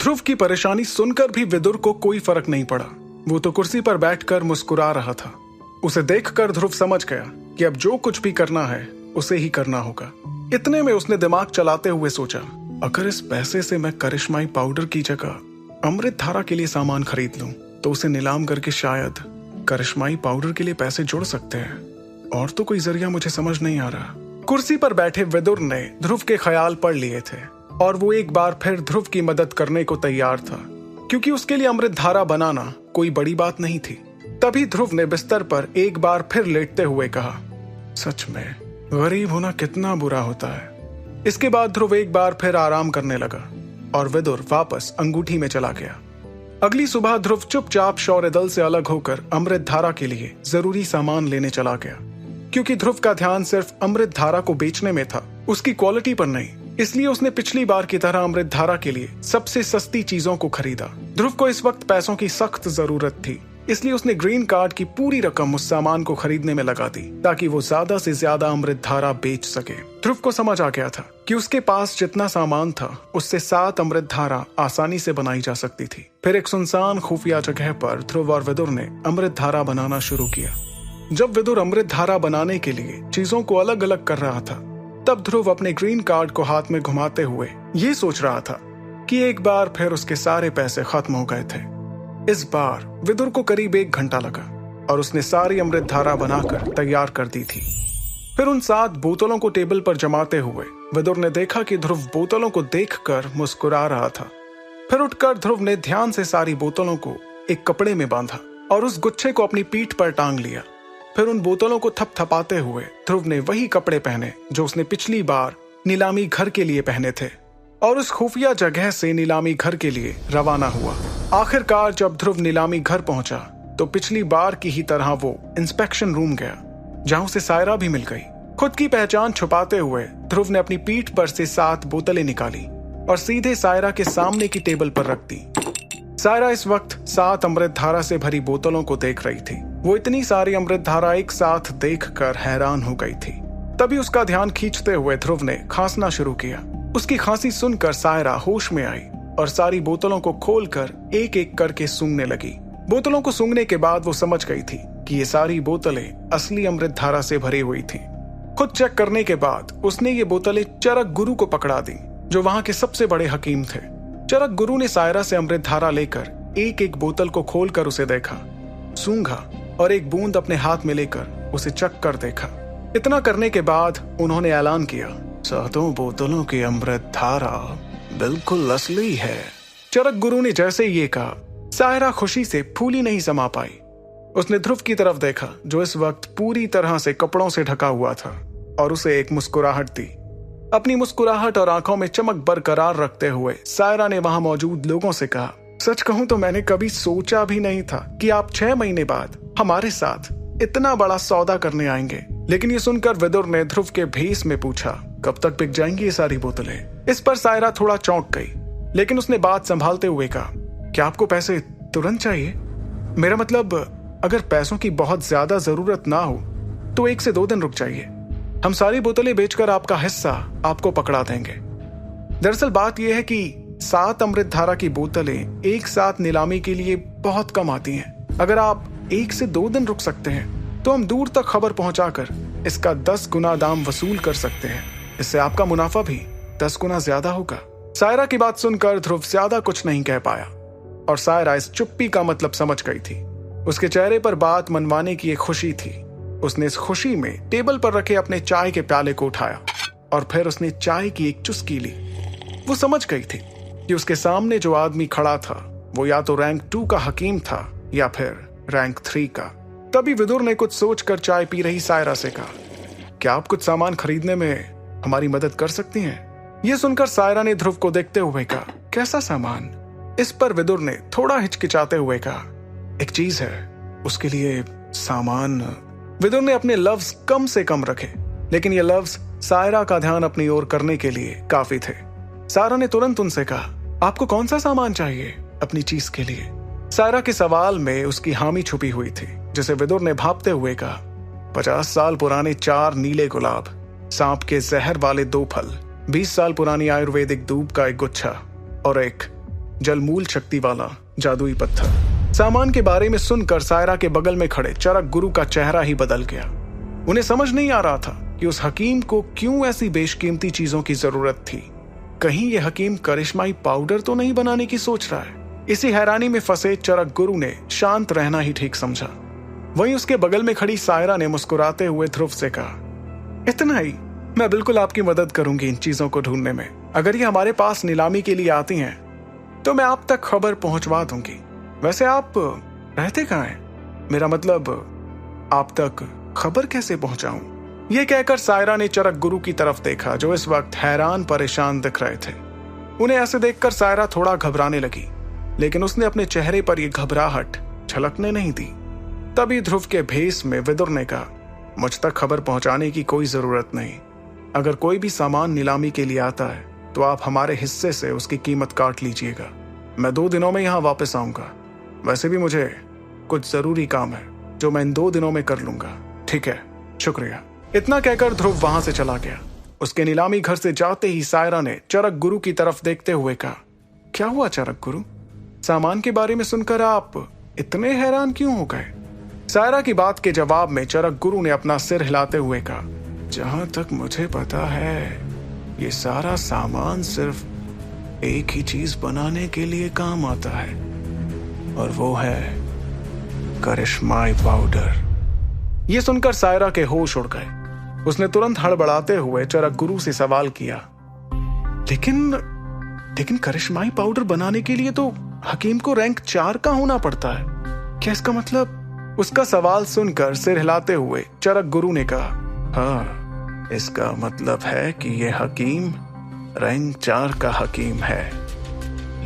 ध्रुव की परेशानी सुनकर भी विदुर को कोई फर्क नहीं पड़ा। वो तो कुर्सी पर बैठकर मुस्कुरा रहा था। उसे देखकर ध्रुव समझ गया कि अब जो कुछ भी करना है उसे ही करना होगा। इतने में उसने दिमाग चलाते हुए सोचा, अगर इस पैसे से मैं करिश्माई पाउडर की जगह अमृत धारा के लिए सामान खरीद लूं तो उसे नीलाम करके शायद करिश्माई पाउडर के लिए पैसे जुड़ सकते हैं। और तो कोई जरिया मुझे समझ नहीं आ रहा। कुर्सी पर बैठे विदुर ने ध्रुव के ख्याल पढ़ लिए थे और वो एक बार फिर ध्रुव की मदद करने को तैयार था, क्योंकि उसके लिए अमृत धारा बनाना कोई बड़ी बात नहीं थी। तभी ध्रुव ने बिस्तर पर एक बार फिर लेटते हुए कहा, सच में गरीब होना कितना बुरा होता है। इसके बाद ध्रुव एक बार फिर आराम करने लगा और विदुर वापस अंगूठी में चला गया। अगली सुबह ध्रुव चुपचाप शौर्य दल से अलग होकर अमृत धारा के लिए जरूरी सामान लेने चला गया, क्योंकि ध्रुव का ध्यान सिर्फ अमृत धारा को बेचने में था, उसकी क्वालिटी पर नहीं। इसलिए उसने पिछली बार की तरह अमृत धारा के लिए सबसे सस्ती चीजों को खरीदा। ध्रुव को इस वक्त पैसों की सख्त जरूरत थी, इसलिए उसने ग्रीन कार्ड की पूरी रकम उस सामान को खरीदने में लगा दी ताकि वो ज्यादा से ज्यादा अमृत धारा बेच सके। ध्रुव को समझ आ गया था कि उसके पास जितना सामान था उससे 7 अमृत धारा आसानी से बनाई जा सकती थी। फिर एक सुनसान खुफिया जगह पर ध्रुव और विदुर ने अमृत धारा बनाना शुरू किया। जब विदुर अमृत धारा बनाने के लिए चीजों को अलग अलग कर रहा था, तब ध्रुव अपने ग्रीन कार्ड को हाथ में घुमाते हुए ये सोच रहा था कि एक बार फिर उसके सारे पैसे खत्म हो गए थे। इस बार विदुर को करीब 1 घंटा लगा और उसने सारी अमृत धारा बनाकर तैयार कर दी थी। फिर उन 7 बोतलों को टेबल पर जमाते हुए विदुर ने देखा कि ध्रुव बोतलों को देखकर मुस्कुरा रहा था। फिर उठकर ध्रुव ने ध्यान से सारी बोतलों को एक कपड़े में बांधा और उस गुच्छे को अपनी पीठ पर टांग लिया। फिर उन बोतलों को थपथपाते हुए ध्रुव ने वही कपड़े पहने जो उसने पिछली बार नीलामी घर के लिए पहने थे और उस खुफिया जगह से नीलामी घर के लिए रवाना हुआ। आखिरकार जब ध्रुव नीलामी घर पहुंचा तो पिछली बार की ही तरह वो इंस्पेक्शन रूम गया, जहां उसे सायरा भी मिल गई। खुद की पहचान छुपाते हुए ध्रुव ने अपनी पीठ पर से 7 बोतलें निकाली और सीधे सायरा के सामने की टेबल पर रख दी। सायरा इस वक्त 7 अमृत धारा से भरी बोतलों को देख रही थी। वो इतनी सारी अमृत धारा एक साथ देखकर हैरान हो गई थी। तभी उसका ध्यान खींचते हुए ध्रुव ने खांसना शुरू किया। उसकी खांसी सुनकर सायरा होश में आई और सारी बोतलों को खोलकर एक एक करके सूंघने लगी। बोतलों को सूंघने के बाद वो समझ गई थी कि ये सारी बोतलें असली अमृत धारा से भरी हुई थी। खुद चेक करने के बाद उसने ये बोतलें चरक गुरु को पकड़ा दी, जो वहां के सबसे बड़े हकीम थे। चरक गुरु ने सायरा से अमृत धारा लेकर एक एक बोतल को खोलकर उसे देखा, सूंघा और एक बूंद अपने हाथ में लेकर उसे चख कर देखा। इतना करने के बाद उन्होंने ऐलान किया, 7 बोतलों की अमृत धारा बिल्कुल असली है। चरक गुरु ने जैसे ये कहा, सायरा खुशी से फूली नहीं समा पाई। उसने ध्रुव की तरफ देखा, जो इस वक्त पूरी तरह से कपड़ों से ढका हुआ था, और उसे एक मुस्कुराहट दी। अपनी मुस्कुराहट और आंखों में चमक बरकरार रखते हुए सायरा ने वहां मौजूद लोगों से कहा, सच कहूं तो मैंने कभी सोचा भी नहीं था कि आप 6 महीने बाद हमारे साथ इतना बड़ा सौदा करने आएंगे। लेकिन ये सुनकर विदुर ने ध्रुव के भेस में पूछा, कब तक बिक जाएंगी ये सारी बोतलें? इस पर सायरा थोड़ा चौंक गई, लेकिन उसने बात संभालते हुए कहा, क्या आपको पैसे तुरंत चाहिए? मेरा मतलब, अगर पैसों की बहुत ज्यादा जरूरत ना हो तो 1 से 2 दिन रुक जाइए। हम सारी बोतलें बेचकर आपका हिस्सा आपको पकड़ा देंगे। दरअसल बात यह है कि 7 अमृत धारा की बोतलें एक साथ नीलामी के लिए बहुत कम आती हैं। अगर आप 1 से 2 दिन रुक सकते हैं तो हम दूर तक खबर पहुंचाकर इसका 10 गुना दाम वसूल कर सकते हैं। इससे आपका मुनाफा भी 10 गुना ज्यादा होगा। सायरा की बात सुनकर ध्रुव ज्यादा कुछ नहीं कह पाया और सायरा इस चुप्पी का मतलब समझ गई थी। उसके चेहरे पर बात मनवाने की एक खुशी थी। उसने इस खुशी में टेबल पर रखे अपने चाय के प्याले को उठाया और फिर उसने चाय की एक चुस्की ली। वो समझ गई थी कि उसके सामने जो आदमी खड़ा था वो या तो रैंक 2 का हकीम था या फिर रैंक 3 का। तभी विदुर ने कुछ सोचकर चाय पी रही सायरा से कहा, क्या आप कुछ सामान खरीदने में हमारी मदद कर सकती हैं? यह सुनकर सायरा ने ध्रुव को देखते हुए कहा, कैसा सामान? इस पर विदुर ने थोड़ा हिचकिचाते हुए कहा, एक चीज है, उसके लिए सामान। विदुर ने अपने लफ्ज कम से कम रखे, लेकिन ये लफ्ज सायरा का ध्यान अपनी ओर करने के लिए काफी थे। सायरा ने तुरंत उनसे कहा, आपको कौन सा सामान चाहिए अपनी चीज के लिए? सायरा के सवाल में उसकी हामी छुपी हुई थी, जिसे विदुर ने भापते हुए कहा, 50 साल पुराने 4 नीले गुलाब, सांप के जहर वाले 2 फल, 20 साल पुरानी आयुर्वेदिक दूब का एक गुच्छा और एक जलमूल शक्ति वाला जादुई पत्थर। सामान के बारे में सुनकर सायरा के बगल में खड़े चरक गुरु का चेहरा ही बदल गया। उन्हें समझ नहीं आ रहा था कि उस हकीम को क्यों ऐसी बेशकीमती चीजों की जरूरत थी। कहीं ये हकीम करिश्माई पाउडर तो नहीं बनाने की सोच रहा है। इसी हैरानी में फंसे चरक गुरु ने शांत रहना ही ठीक समझा। वहीं उसके बगल में खड़ी सायरा ने मुस्कुराते हुए ध्रुव से कहा, इतना ही, मैं बिल्कुल आपकी मदद करूंगी इन चीजों को ढूंढने में। अगर ये हमारे पास नीलामी के लिए आती हैं तो मैं आप तक खबर पहुंचवा दूंगी। वैसे आप रहते कहाँ हैं? मेरा मतलब आप तक खबर कैसे पहुंचाऊं? यह कहकर सायरा ने चरक गुरु की तरफ देखा, जो इस वक्त हैरान परेशान दिख रहे थे। उन्हें ऐसे देखकर सायरा थोड़ा घबराने लगी, लेकिन उसने अपने चेहरे पर यह घबराहट झलकने नहीं दी। तभी ध्रुव के भेष में विदुर ने कहा, मुझ तक खबर पहुंचाने की कोई जरूरत नहीं। अगर कोई भी सामान नीलामी के लिए आता है तो आप हमारे हिस्से से उसकी कीमत काट लीजिएगा। मैं 2 दिनों में यहाँ वापस आऊंगा। वैसे भी मुझे कुछ जरूरी काम है जो मैं इन 2 दिनों में कर लूंगा। ठीक है, शुक्रिया। इतना कहकर ध्रुव वहां से चला गया। उसके नीलामी घर से जाते ही सायरा ने चरक गुरु की तरफ देखते हुए कहा, क्या हुआ चरक गुरु? सामान के बारे में सुनकर आप इतने हैरान क्यों हो गए? सायरा की बात के जवाब में चरक गुरु ने अपना सिर हिलाते हुए कहा, जहां तक मुझे पता है ये सारा सामान सिर्फ एक ही चीज बनाने के लिए काम आता है, और वो है करिश्माई पाउडर। ये सुनकर सायरा के होश उड़ गए। उसने तुरंत हड़बड़ाते हुए चरक गुरु से सवाल किया, लेकिन करिश्माई पाउडर बनाने के लिए तो हकीम को रैंक 4 का होना पड़ता है। क्या इसका मतलब? उसका सवाल सुनकर सिर हिलाते हुए चरक गुरु ने कहा, हाँ, इसका मतलब है कि यह हकीम रैंक 4 का हकीम है,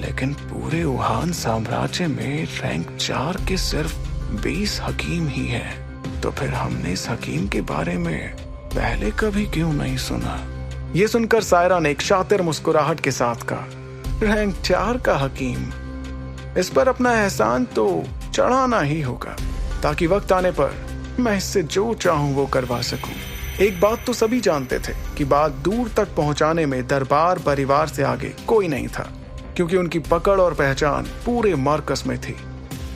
लेकिन पूरे वुहान साम्राज्य में रैंक 4 के सिर्फ 20 हकीम ही हैं। तो फिर हमने इस हकीम के बारे में पहले कभी क्यों नहीं सुना? यह सुनकर सायरा ने एक शातिर मुस्कुराहट के साथ कहा, रैंक 4 का हकीम, इस पर अपना एहसान तो चढ़ाना ही होगा, ताकि वक्त आने पर मैं इससे जो चाहूं वो करवा सकूं। एक बात तो सभी जानते थे कि बात दूर तक पहुंचाने में दरबार परिवार से आगे कोई नहीं था, क्योंकि उनकी पकड़ और पहचान पूरे मार्कस में थी।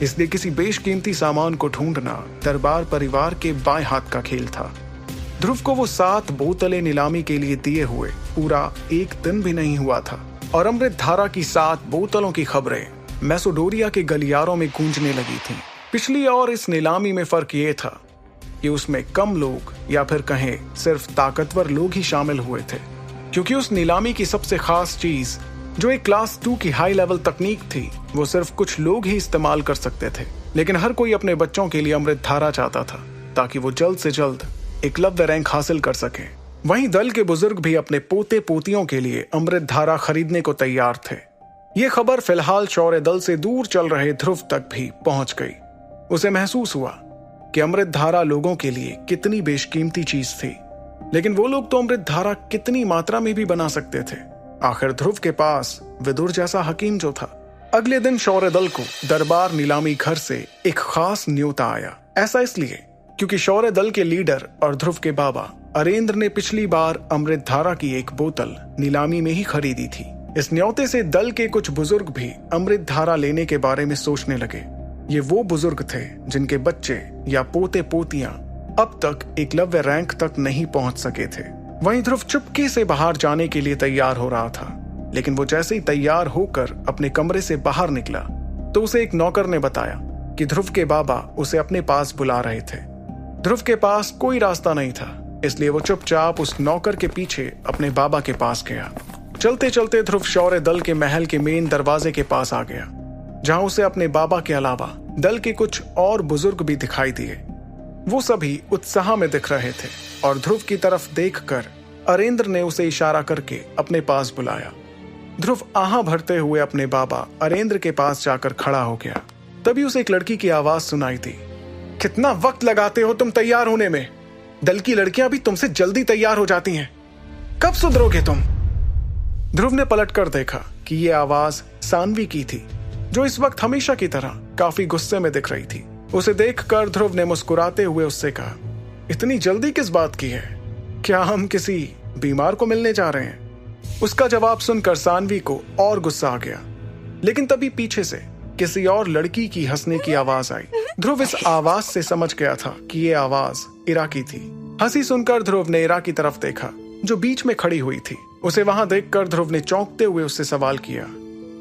इसलिए किसी बेशकीमती सामान को ढूंढना दरबार परिवार के बाएं हाथ का खेल था। ध्रुव को वो 7 बोतलें नीलामी के लिए दिए हुए पूरा 1 दिन भी नहीं हुआ था, और अमृत धारा की 7 बोतलों की खबरें मैसोडोरिया के गलियारों में गूंजने लगी थीं। पिछली और इस नीलामी में फर्क ये था कि उसमें कम लोग, या फिर कहें सिर्फ ताकतवर लोग ही शामिल हुए थे, क्योंकि उस नीलामी की सबसे खास चीज, जो एक क्लास 2 की हाई लेवल तकनीक थी, वो सिर्फ कुछ लोग ही इस्तेमाल कर सकते थे। लेकिन हर कोई अपने बच्चों के लिए अमृत धारा चाहता था, ताकि वो जल्द से जल्द एकलव्य रैंक हासिल कर सके। वहीं दल के बुजुर्ग भी अपने पोते पोतियों के लिए अमृत धारा खरीदने को तैयार थे। ये खबर फिलहाल शौर्य दल से दूर चल रहे ध्रुव तक भी पहुंच गई। उसे महसूस हुआ कि अमृत धारा लोगों के लिए कितनी बेशकीमती चीज थी, लेकिन वो लोग तो अमृत धारा कितनी मात्रा में भी बना सकते थे। आखिर ध्रुव के पास विदुर जैसा हकीम जो था। अगले दिन शौर्य दल को दरबार नीलामी घर से एक खास न्योता आया। ऐसा इसलिए क्योंकि शौर्य दल के लीडर और ध्रुव के बाबा अरेंद्र ने पिछली बार अमृत धारा की 1 बोतल नीलामी में ही खरीदी थी। इस न्योते से दल के कुछ बुजुर्ग भी अमृत धारा लेने के बारे में सोचने लगे। ये वो बुजुर्ग थे जिनके बच्चे या पोते पोतियां अब तक एकलव्य रैंक तक नहीं पहुंच सके थे। वहीं ध्रुव चुपके से बाहर जाने के लिए तैयार हो रहा था, लेकिन वो जैसे ही तैयार होकर अपने कमरे से बाहर निकला तो उसे एक नौकर ने बताया कि ध्रुव के बाबा उसे अपने पास बुला रहे थे। ध्रुव के पास कोई रास्ता नहीं था, इसलिए वो चुपचाप उस नौकर के पीछे अपने बाबा के पास गया। चलते चलते ध्रुव शौर्य दल के महल के मेन दरवाजे के पास आ गया, जहां उसे अपने बाबा के अलावा दल के कुछ और बुजुर्ग भी दिखाई दिए। वो सभी उत्साह में दिख रहे थे और ध्रुव की तरफ देखकर अरेंद्र ने उसे इशारा करके अपने पास बुलाया। ध्रुव आहा भरते हुए अपने बाबा अरेंद्र के पास जाकर खड़ा हो गया। तभी उसे एक लड़की की आवाज सुनाई दी, कितना वक्त लगाते हो तुम तैयार होने में? दल की लड़कियां भी तुमसे जल्दी तैयार हो जाती हैं, कब सुधरोगे तुम? ध्रुव ने पलटकर देखा कि यह आवाज सानवी की थी, जो इस वक्त हमेशा की तरह काफी गुस्से में दिख रही थी। उसे देखकर ध्रुव ने मुस्कुराते हुए उससे कहा, इतनी जल्दी किस बात की है? क्या हम किसी बीमार को मिलने जा रहे हैं? उसका जवाब सुनकर सानवी को और गुस्सा आ गया, लेकिन तभी पीछे से किसी और लड़की की हंसने की आवाज आई। ध्रुव इस आवाज से समझ गया था कि ये आवाज इरा की थी। हंसी सुनकर ध्रुव ने इरा की तरफ देखा जो बीच में खड़ी हुई थी। उसे वहां देखकर ध्रुव ने चौंकते हुए उससे सवाल किया,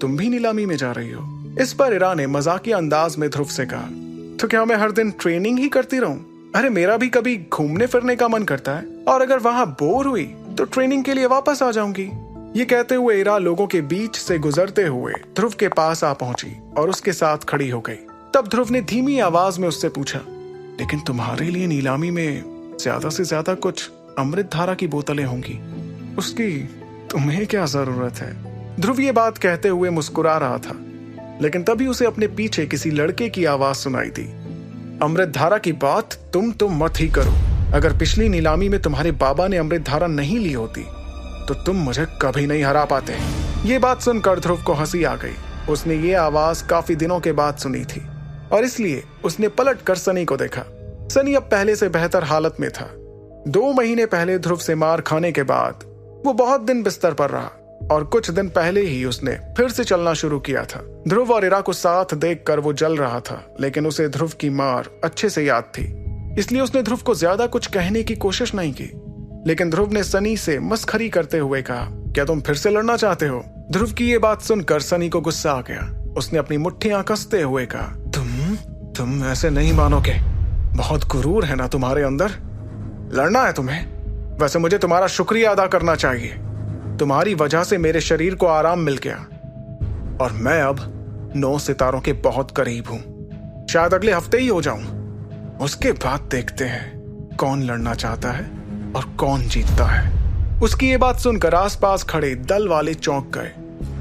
तुम भी नीलामी में जा रही हो? इस पर इरा ने मजाकिया अंदाज में ध्रुव से कहा, तो क्या मैं हर दिन ट्रेनिंग ही करती रहूं? अरे मेरा भी कभी घूमने फिरने का मन करता है, और अगर वहां बोर हुई तो ट्रेनिंग के लिए वापस आ जाऊंगी। ये कहते हुए इरा लोगों के बीच से गुजरते हुए ध्रुव के पास आ पहुंची और उसके साथ खड़ी हो गई। तब ध्रुव ने धीमी आवाज में उससे पूछा, लेकिन तुम्हारे लिए नीलामी में ज्यादा से ज्यादा कुछ अमृत धारा की बोतलें होंगी, उसकी तुम्हें क्या जरूरत है? ध्रुव ये बात कहते हुए मुस्कुरा रहा था, लेकिन तभी उसे अपने पीछे किसी लड़के की आवाज सुनाई दी, अमृत धारा की बात तुम मत ही करो। अगर पिछली नीलामी में तुम्हारे बाबा ने अमृत धारा नहीं ली होती तो तुम मुझे कभी नहीं हरा पाते। ये बात सुनकर ध्रुव को हंसी आ गई। उसने ये आवाज काफी दिनों के बाद सुनी थी और इसलिए उसने पलट कर सनी को देखा। सनी अब पहले से बेहतर हालत में था। 2 महीने पहले ध्रुव से मार खाने के बाद वो बहुत दिन बिस्तर पर रहा और कुछ दिन पहले ही उसने फिर से चलना शुरू किया था। ध्रुव और इरा को साथ देखकर वो जल रहा था, लेकिन उसे ध्रुव की मार अच्छे से याद थी, इसलिए उसने ध्रुव को ज्यादा कुछ कहने की कोशिश नहीं की। लेकिन ध्रुव ने सनी से मस्खरी करते हुए कहा, क्या तुम फिर से लड़ना चाहते हो? ध्रुव की ये बात सुनकर सनी को गुस्सा आ गया। उसने अपनी मुट्ठियां कसते हुए कहा, तुम ऐसे नहीं मानोगे, बहुत गुरूर है ना तुम्हारे अंदर। लड़ना है तुम्हें? वैसे मुझे तुम्हारा शुक्रिया अदा करना चाहिए। तुम्हारी वजह से मेरे शरीर को आराम मिल गया और मैं अब 9 सितारों के बहुत करीब हूं। शायद अगले हफ्ते ही हो जाऊं। उसके बाद देखते हैं कौन लड़ना चाहता है और कौन जीतता है। उसकी ये बात सुनकर आसपास खड़े दल वाले चौंक गए।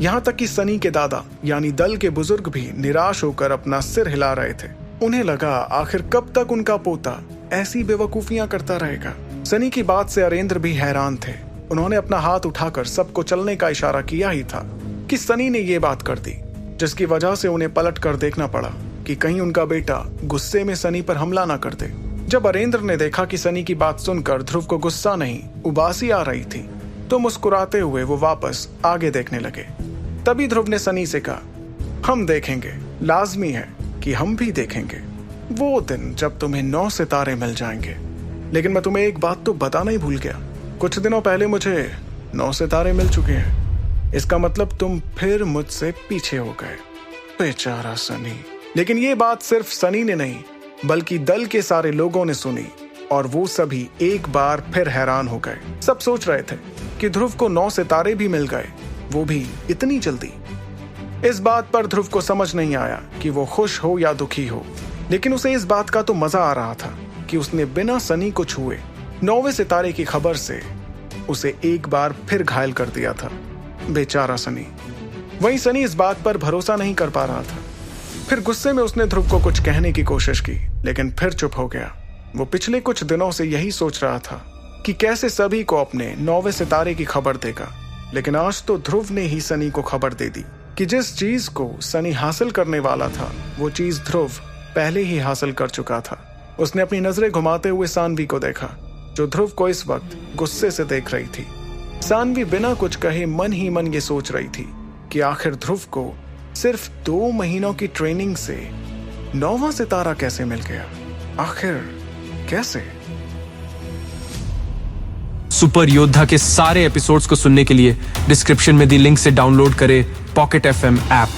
यहां तक कि सनी के दादा यानी दल के बुजुर्ग भी निराश होकर अपना सिर हिला रहे थे। उन्हें लगा आखिर कब तक उनका पोता ऐसी बेवकूफियां करता रहेगा। सनी की बात से अरेंद्र भी हैरान थे। उन्होंने अपना हाथ उठाकर सबको चलने का इशारा किया ही था कि सनी ने ये बात कर दी, जिसकी वजह से उन्हें पलट कर देखना पड़ा कि कहीं उनका बेटा गुस्से में सनी पर हमला ना कर दे। जब अरेंद्र ने देखा कि सनी की बात सुनकर ध्रुव को गुस्सा नहीं उबासी आ रही थी, तो मुस्कुराते हुए वो वापस आगे देखने लगे। तभी ध्रुव ने सनी से कहा, हम देखेंगे, लाजमी है कि हम भी देखेंगे वो दिन जब तुम्हें 9 सितारे मिल जाएंगे। लेकिन मैं तुम्हें एक बात तो बताना ही भूल गया, कुछ दिनों पहले मुझे 9 सितारे मिल चुके हैं। इसका मतलब तुम फिर मुझसे पीछे हो गए। बेचारा सनी। लेकिन ये बात सिर्फ सनी ने नहीं बल्कि दल के सारे लोगों ने सुनी और वो सभी एक बार फिर हैरान हो गए। सब सोच रहे थे कि ध्रुव को 9 सितारे भी मिल गए, वो भी इतनी जल्दी। इस बात पर ध्रुव को समझ नहीं आया कि वो खुश हो या दुखी हो, लेकिन उसे इस बात का तो मजा आ रहा था कि उसने बिना सनी को छुए 9वें सितारे की खबर से उसे एक बार फिर घायल कर दिया था। बेचारा सनी। वहीं सनी इस बात पर भरोसा नहीं कर पा रहा था। फिर गुस्से में उसने ध्रुव को कुछ कहने की कोशिश की, लेकिन फिर चुप हो गया। वो पिछले कुछ दिनों से यही सोच रहा था कि कैसे सभी को अपने 9वें सितारे की खबर देगा, लेकिन आज तो ध्रुव ने ही सनी को खबर दे दी कि जिस चीज को सनी हासिल करने वाला था वो चीज ध्रुव पहले ही हासिल कर चुका था। उसने अपनी नजरें घुमाते हुए सानवी को देखा, जो ध्रुव को इस वक्त गुस्से से देख रही थी। सानवी बिना कुछ कहे मन ही मन ये सोच रही थी कि आखिर ध्रुव को सिर्फ 2 महीनों की ट्रेनिंग से 9वां सितारा कैसे मिल गया, आखिर कैसे? सुपर योद्धा के सारे एपिसोड्स को सुनने के लिए डिस्क्रिप्शन में दी लिंक से डाउनलोड करें पॉकेट FM ऐप।